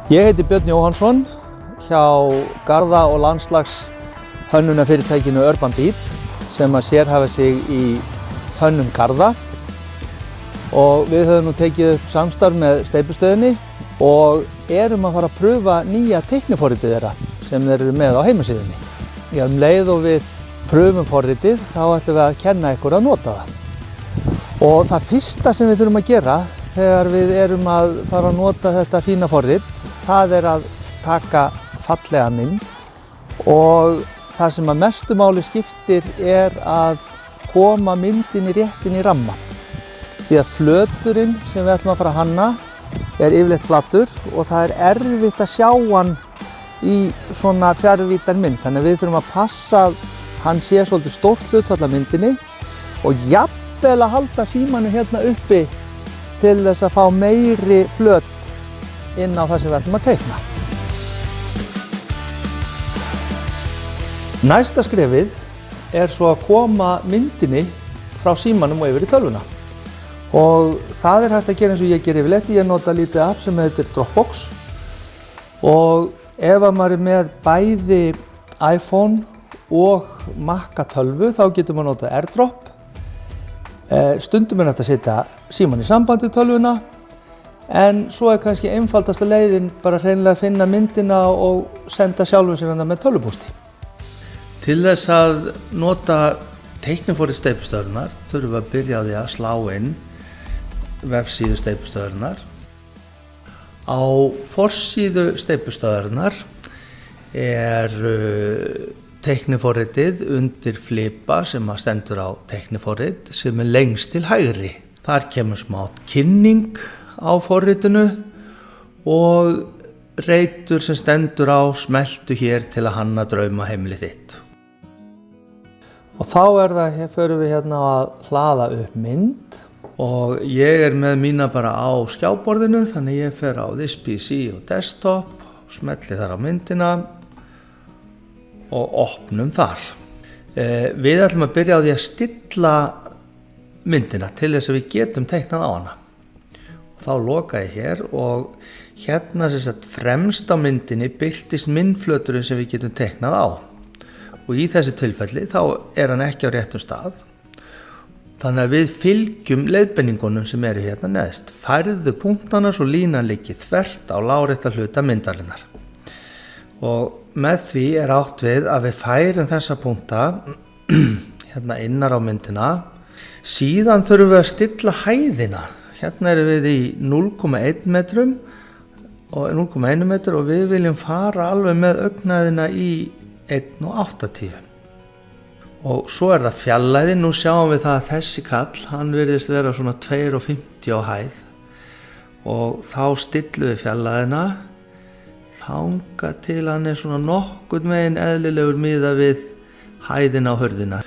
Ég heiti Björn Jóhannsson hjá garða- og landslagshönnunarfyrirtækinu Urban Beat sem að sérhæfa sig í hönnun garða og við höfum nú tekið upp samstarf með steypustöðinni og erum að fara að pröfa nýja teikniforritið þeirra sem þeir eru með á heimasíðunni. Leið og við pröfum forritið þá ætlum við að kenna ykkur að nota það. Og það fyrsta sem við þurfum að gera þegar við erum að fara að nota þetta fína forrit, það er að taka fallega mynd og það sem að mestu máli skiptir er að koma myndinni rétt inn í ramma. Því að flöturinn sem við ætlum að fara að hanna er yfirleitt flatur og það er erfitt að sjá hann í svona fjarvídar mynd. Þannig að við þurfum að passa að hann sé svolítið stórt hlutfall af myndinni og jafnvel að halda símanum hérna uppi til þess að fá meiri flöt inn á það sem við ætlum að teikna. Næsta skrefið er svo að koma myndinni frá símanum og yfir í tölvuna. Og það er hægt að gera eins og ég ger yfirleitt. Ég nota lítið app sem heitir Dropbox og ef að maður er með bæði iPhone og Mac tölvu þá getur maður nota AirDrop. Stundum er hægt að setja símann í samband við tölvuna en svo er kannski einfaldasta leiðin bara hreinlega að finna myndina og senda sjálfum sér hana með tölvupósti. Til þess að nota teikniforrit steypustöðvarinnar þurfum við að byrja á því að slá inn vefsíðu steypustöðvarinnar. Á forsíðu steypustöðvarinnar er teikniforritið undir flipa sem að stendur á teikniforrit sem er lengst til hægri. Þar kemur smá kynning á forritinu og reitur sem stendur á smelltu hér til að hanna draumaheimilið þitt. Og þá förum við hérna að hlaða upp mynd og ég er með mína bara á skjáborðinu þannig ég fer á This PC og Desktop og smelli þar á myndina og opnum þar. Við ætlum að byrja á því að stilla myndina til þess að við getum teiknað á hana. Þá loka ég hér og hérna sem sagt fremst á myndinni birtist myndflöturinn sem við getum teiknað á. Og í þessi tilfelli þá er hann ekki á réttum stað. Þannig að við fylgjum leiðbeiningunum sem eru hérna neðst. Færðu punktana svo línan liggi þvert á lárétta hluta myndarinnar. Og með því er átt við að við færum þessa punkta hérna innar á myndina. Síðan þurfum við að stilla hæðina. Hérna erum við í 0,1 metrum og 0,1 metr og við viljum fara alveg með augnhæðina í 1,80. Og svo er það fjarlægðin. Nú sjáum við það að þessi kall, hann virðist vera svona 2,50 á hæð og þá stillum við fjarlægðina þangað til hann er svona nokkurn veginn eðlilegur miðað við hæðina á hurðina.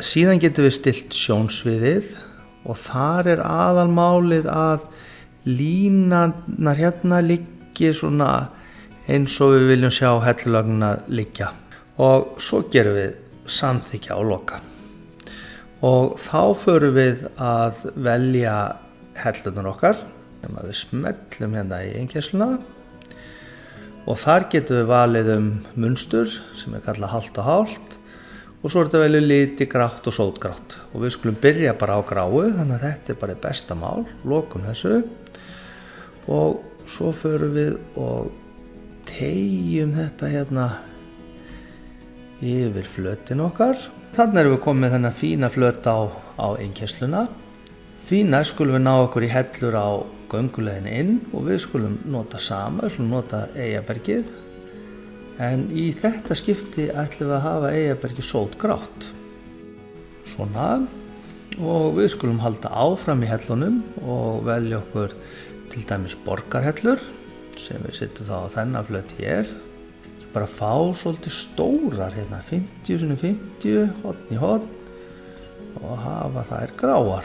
Síðan getum við stillt sjónsviðið og þar er aðalmálið að línarnar hérna liggi svona eins og við viljum sjá hellulögnina liggja. Og svo gerum við samþykkja og loka. Og þá förum við að velja hellunar okkar sem við smellum hérna í innkeysluna og þar getum við valið munstur sem er kallað hálft og hálft og svo er þetta velja liti, grátt og sótgrátt og við skulum byrja bara á gráu þannig að þetta er bara besta mál, lokum þessu og svo förum við og teygjum þetta hérna yfir flötin okkar. Þannig erum við komið með þennan fína flöt á innkeysluna. Því næst skulum við ná okkur í hellur á gönguleiðinni inn og við skulum nota sama, við skulum nota Eyjabergið. En í þetta skipti ætlum við að hafa Eyjabergið sótgrátt. Svona. Og við skulum halda áfram í hellunum og velja okkur til dæmis borgarhellur sem við setjum þá á þennan flöt hér. Bara fá svolítið stórar hérna, 50x50, horn í horn og hafa þær gráar.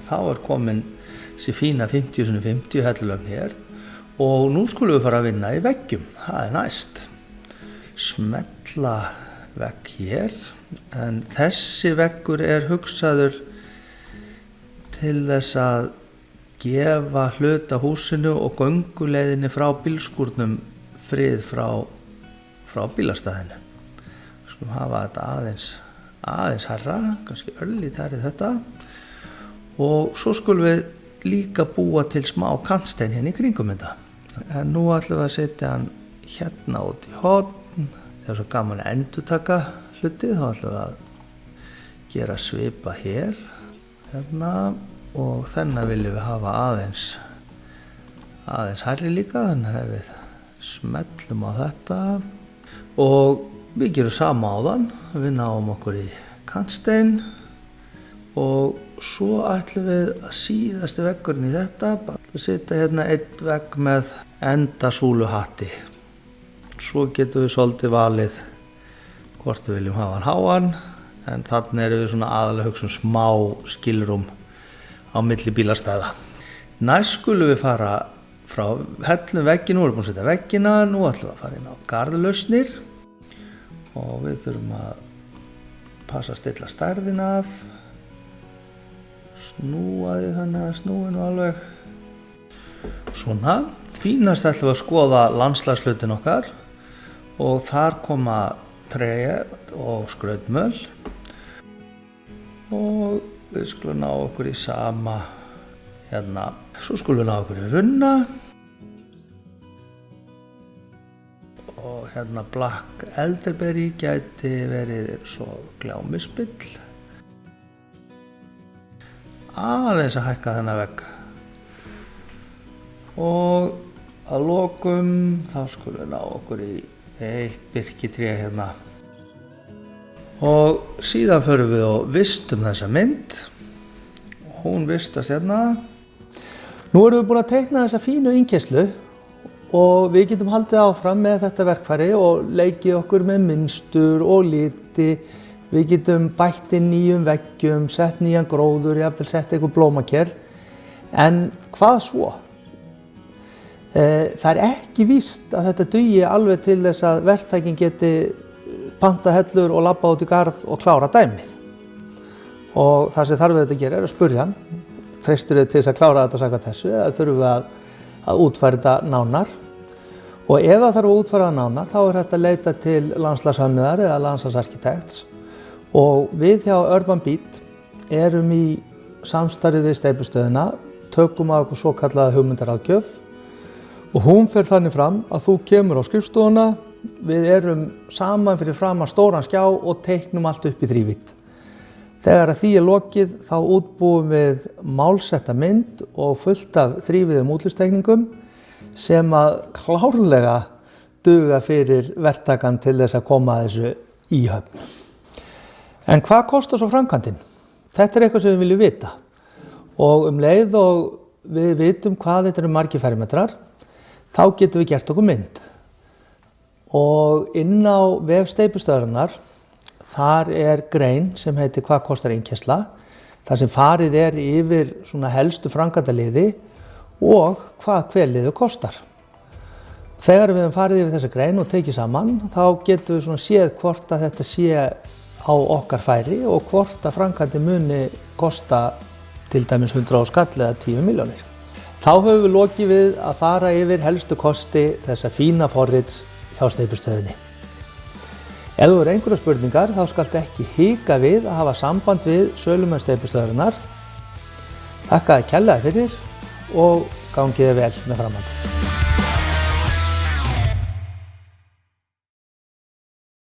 Þá er komin þessi fína 50x50 hellulögn hér og nú skulum við fara að vinna í veggjum, það er næst. Smella vegg hér, en þessi veggur er hugsaður til þess að gefa hluta húsinu og gönguleiðinni frá bílskúrnum frið frá bílastæðinu. Við skulum hafa þetta aðeins hærra, kannski örlítið hærri þetta. Og svo skulum við líka búa til smá kantstein hérna í kringum þetta. En nú ætlum við að setja hann hérna út í horn. Það svo gaman að endurtaka hluti, þá ætlum við að gera svipa hér, hérna, og þennan viljum við hafa aðeins hærri líka, þannig að við smellum á þetta og við gerum sama áðan, við náum okkur í kantstein og svo ætlum við að síðasti veggurinn í þetta, bara setja hérna einn vegg með endasúluhatti. Svo getum við svolítið valið hvort við viljum hafa hann háan, en þannig erum við svona aðalega hugsa smá skilrúm á milli bílastæða. Næst skulum við fara frá hellum vegginu, við erum búin að setja veggina, nú ætlum við að fara inn á garðlausnir og við þurfum að passa að stilla stærðina af, snúa því þannig að snúi nú alveg. Svona, fínast ætlum við að skoða landslagshlutin okkar og þar koma tré og skrautmöl og við skulum ná okkur í sama hérna. Svo skulum við ná okkur í runna og hérna black elderberry gæti verið svo gljámispill. Aðeins að hækka þennan vegg og að lokum þá skulum við ná okkur í eitt birkitré hérna og síðan förum við og vistum þessa mynd. Hún vistast hérna. Nú erum við búin að teikna þessa fínu innkeyrslu og við getum haldið áfram með þetta verkfæri og leikið okkur með mynstur og liti. Við getum bætt inn nýjum veggjum, sett nýjan gróður, jafnvel sett eitthvað blómaker. En hvað svo? Það ekki víst að þetta dugi alveg til þess að verktakinn geti panta hellur og labba út í garð og klára dæmið. Og það sem þarf við þetta að gera að spurja hann, treystur þið til þess að klára þetta samkvæmt þessu eða þurfum við að útfæra þetta nánar. Og ef það þarf að útfæra það nánar þá hægt að leita til landslagshönnuðar eða landslagsarkitekts og við hjá Urban Beat erum í samstarfi við steypustöðina, tökum að okkur svo kallaða hugmyndaráðgjöf og hún fer þannig fram að þú kemur á skrifstofuna, við erum saman fyrir framan stóran skjá og teiknum allt upp í þrívídd. Þegar að því lokið þá útbúum við málsetta mynd og fullt af þrívíðum útlisteikningum sem að klárlega duga fyrir verktakann til þess að koma þessu í höfn. En hvað kostar svo framkvæmdin? Þetta eitthvað sem við viljum vita og leið og við vitum hvað þetta eru margir fermetrar, þá getum við gert okkur mynd. Og inn á vef steypustöðvarinnar, þar grein sem heitir hvað kostar innkeyrsla, þar sem farið yfir svona helstu framkvæmdaliði og hvað hver liður kostar. Þegar við höfum farið yfir þessa grein og tekið saman, þá getum við svona séð hvort að þetta sé á okkar færi og hvort að framkvæmdin muni kosta til dæmis 100 skall eða 10 milljónir. Þá höfum við lokið við að fara yfir helstu kosti þessa fína forrits hjá steypustöðinni. Ef þú eru einhverjar spurningar þá skaltu ekki hika við að hafa samband við sölumenn steypustöðvarinnar. Þakka þér kærlega fyrir og gangið þér vel með framhaldið.